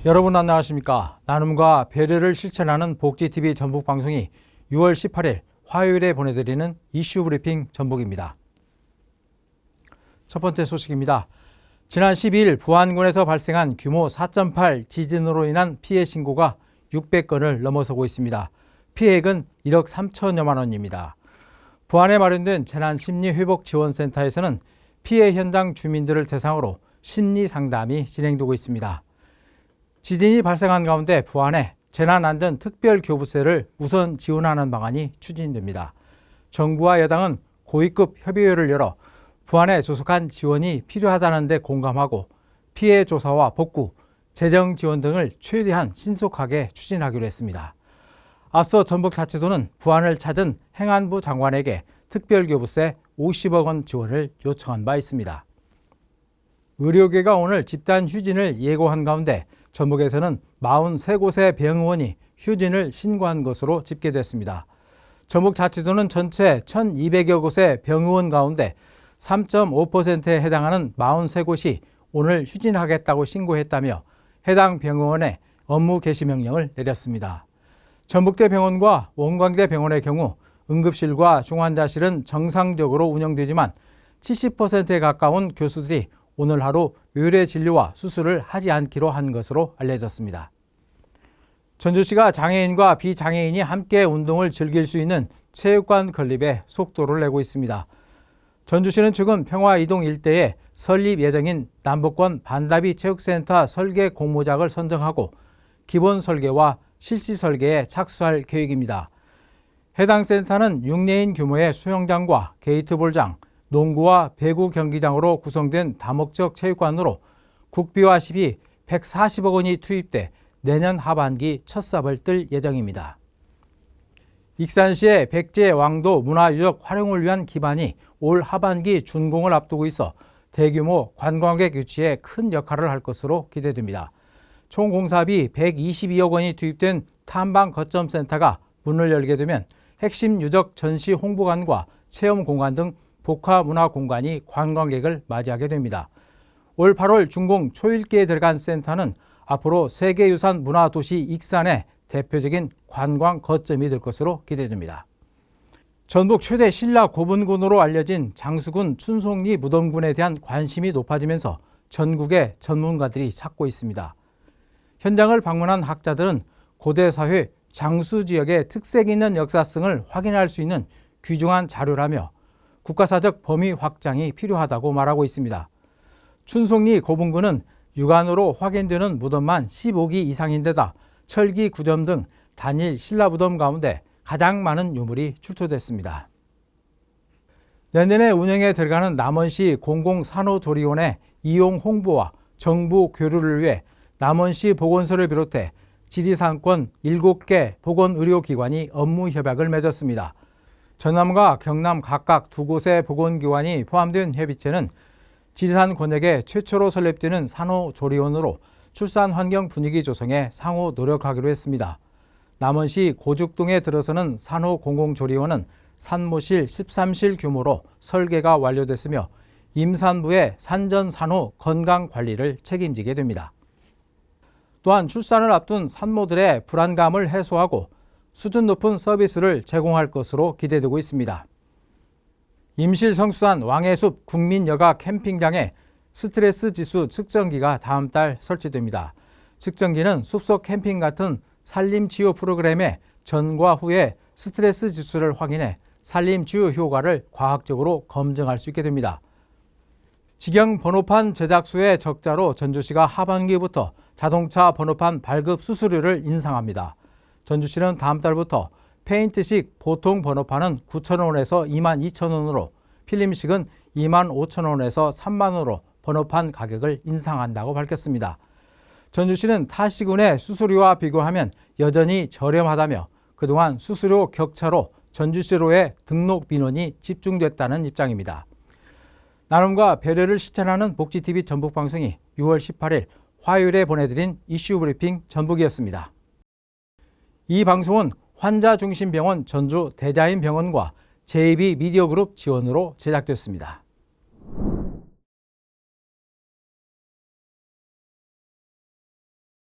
여러분 안녕하십니까? 나눔과 배려를 실천하는 복지TV 전북 방송이 6월 18일 화요일에 보내드리는 이슈 브리핑 전북입니다. 첫 번째 소식입니다. 지난 12일 부안군에서 발생한 규모 4.8 지진으로 인한 피해 신고가 600건을 넘어서고 있습니다. 피해액은 1억 3천여만 원입니다. 부안에 마련된 재난심리회복지원센터에서는 피해 현장 주민들을 대상으로 심리 상담이 진행되고 있습니다. 지진이 발생한 가운데 부안에 재난안전특별교부세를 우선 지원하는 방안이 추진됩니다. 정부와 여당은 고위급 협의회를 열어 부안에 조속한 지원이 필요하다는 데 공감하고 피해 조사와 복구, 재정 지원 등을 최대한 신속하게 추진하기로 했습니다. 앞서 전북자치도는 부안을 찾은 행안부 장관에게 특별교부세 50억 원 지원을 요청한 바 있습니다. 의료계가 오늘 집단 휴진을 예고한 가운데 전북에서는 43곳의 병의원이 휴진을 신고한 것으로 집계됐습니다. 전북자치도는 전체 1,200여 곳의 병의원 가운데 3.5%에 해당하는 43곳이 오늘 휴진하겠다고 신고했다며 해당 병의원에 업무 개시 명령을 내렸습니다. 전북대병원과 원광대병원의 경우 응급실과 중환자실은 정상적으로 운영되지만 70%에 가까운 교수들이 오늘 하루 의뢰 진료와 수술을 하지 않기로 한 것으로 알려졌습니다. 전주시가 장애인과 비장애인이 함께 운동을 즐길 수 있는 체육관 건립에 속도를 내고 있습니다. 전주시는 최근 평화이동 일대에 설립 예정인 남북권 반다비 체육센터 설계 공모작을 선정하고 기본 설계와 실시 설계에 착수할 계획입니다. 해당 센터는 6레인 규모의 수영장과 게이트볼장, 농구와 배구 경기장으로 구성된 다목적 체육관으로 국비와 시비 140억 원이 투입돼 내년 하반기 첫 삽을 뜰 예정입니다. 익산시의 백제 왕도 문화유적 활용을 위한 기반이 올 하반기 준공을 앞두고 있어 대규모 관광객 유치에 큰 역할을 할 것으로 기대됩니다. 총 공사비 122억 원이 투입된 탐방 거점센터가 문을 열게 되면 핵심 유적 전시 홍보관과 체험 공간 등 복화 문화 공간이 관광객을 맞이하게 됩니다. 올 8월 준공 초읽기에 들어간 센터는 앞으로 세계유산 문화도시 익산의 대표적인 관광 거점이 될 것으로 기대됩니다. 전북 최대 신라 고분군으로 알려진 장수군 춘송리 무덤군에 대한 관심이 높아지면서 전국의 전문가들이 찾고 있습니다. 현장을 방문한 학자들은 고대 사회 장수 지역의 특색 있는 역사성을 확인할 수 있는 귀중한 자료라며 국가사적 범위 확장이 필요하다고 말하고 있습니다. 춘송리 고분군은 육안으로 확인되는 무덤만 15기 이상인데다 철기 9점 등 단일 신라 무덤 가운데 가장 많은 유물이 출토됐습니다. 내년에 운영에 들어가는 남원시 공공산후조리원의 이용 홍보와 정부 교류를 위해 남원시 보건소를 비롯해 지리산권 7개 보건의료기관이 업무 협약을 맺었습니다. 전남과 경남 각각 2곳의 보건기관이 포함된 협의체는 지리산 권역에 최초로 설립되는 산후조리원으로 출산 환경 분위기 조성에 상호 노력하기로 했습니다. 남원시 고죽동에 들어서는 산후공공조리원은 산모실 13실 규모로 설계가 완료됐으며 임산부의 산전산후 건강관리를 책임지게 됩니다. 또한 출산을 앞둔 산모들의 불안감을 해소하고 수준 높은 서비스를 제공할 것으로 기대되고 있습니다. 임실성수산 왕해숲 국민여가 캠핑장에 스트레스 지수 측정기가 다음 달 설치됩니다. 측정기는 숲속 캠핑 같은 산림치유 프로그램의 전과 후의 스트레스 지수를 확인해 산림치유 효과를 과학적으로 검증할 수 있게 됩니다. 직영 번호판 제작소의 적자로 전주시가 하반기부터 자동차 번호판 발급 수수료를 인상합니다. 전주시는 다음 달부터 페인트식 보통 번호판은 9,000원에서 22,000원으로 필름식은 25,000원에서 3만원으로 번호판 가격을 인상한다고 밝혔습니다. 전주시는 타 시군의 수수료와 비교하면 여전히 저렴하다며 그동안 수수료 격차로 전주시로의 등록 민원이 집중됐다는 입장입니다. 나눔과 배려를 실천하는 복지TV 전북방송이 6월 18일 화요일에 보내드린 이슈 브리핑 전북이었습니다. 이 방송은 환자중심병원 전주 대자인병원과 JB 미디어그룹 지원으로 제작됐습니다.